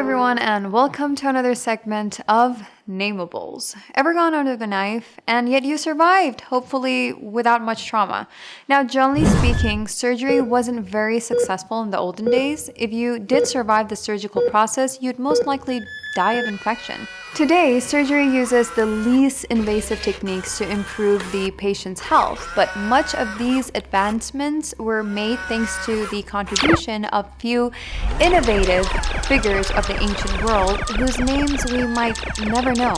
everyone, and welcome to another segment of Namables. Ever gone under the knife, and yet you survived, hopefully without much trauma? Now, generally speaking, surgery wasn't very successful in the olden days. If you did survive the surgical process, you'd most likely die of infection. Today, surgery uses the least invasive techniques to improve the patient's health, but much of these advancements were made thanks to the contribution of few innovative figures of the ancient world whose names we might never know.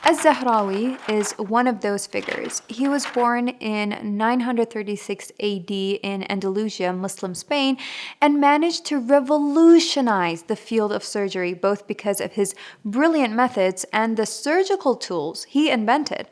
Al-Zahrawi is one of those figures. He was born in 936 AD in Andalusia, Muslim Spain, and managed to revolutionize the field of surgery both because of his brilliant methods and the surgical tools he invented.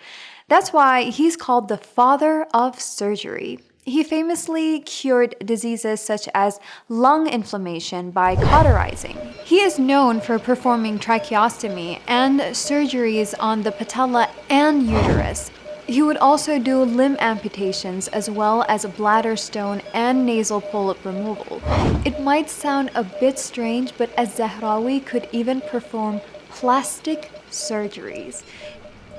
That's why he's called the father of surgery. He famously cured diseases such as lung inflammation by cauterizing. He is known for performing tracheostomy and surgeries on the patella and uterus. He would also do limb amputations as well as bladder stone and nasal polyp removal. It might sound a bit strange, but Al-Zahrawi could even perform plastic surgeries.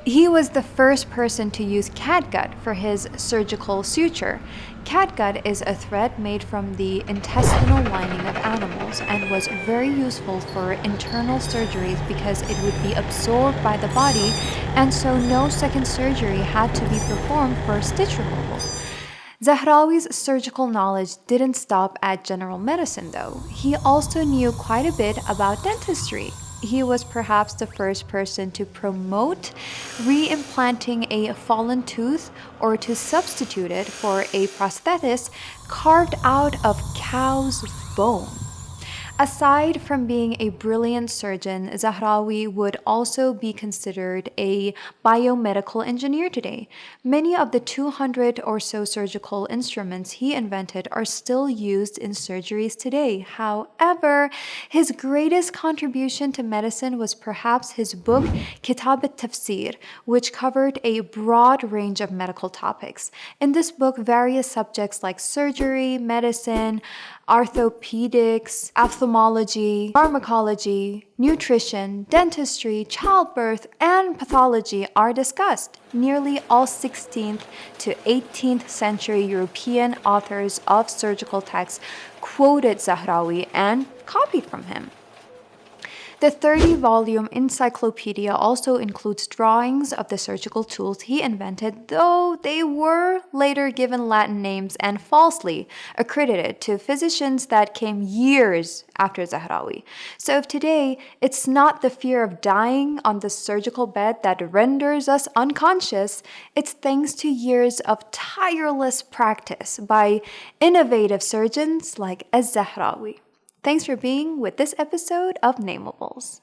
He was the first person to use catgut for his surgical suture. Catgut is a thread made from the intestinal lining of animals and was very useful for internal surgeries because it would be absorbed by the body, and so no second surgery had to be performed for stitch removal. Zahrawi's surgical knowledge didn't stop at general medicine though. He also knew quite a bit about dentistry. He was perhaps the first person to promote reimplanting a fallen tooth or to substitute it for a prosthesis carved out of cow's bone. Aside from being a brilliant surgeon, Zahrawi would also be considered a biomedical engineer today. Many of the 200 or so surgical instruments he invented are still used in surgeries today. However, his greatest contribution to medicine was perhaps his book Kitab al-Tafsir, which covered a broad range of medical topics. In this book, various subjects like surgery, medicine, orthopedics, ophthalmology, pharmacology, nutrition, dentistry, childbirth, and pathology are discussed. Nearly all 16th to 18th century European authors of surgical texts quoted Zahrawi and copied from him. The 30-volume encyclopedia also includes drawings of the surgical tools he invented, though they were later given Latin names and falsely accredited to physicians that came years after Zahrawi. So if today it's not the fear of dying on the surgical bed that renders us unconscious, it's thanks to years of tireless practice by innovative surgeons like Al-Zahrawi. Thanks for being with this episode of Namables.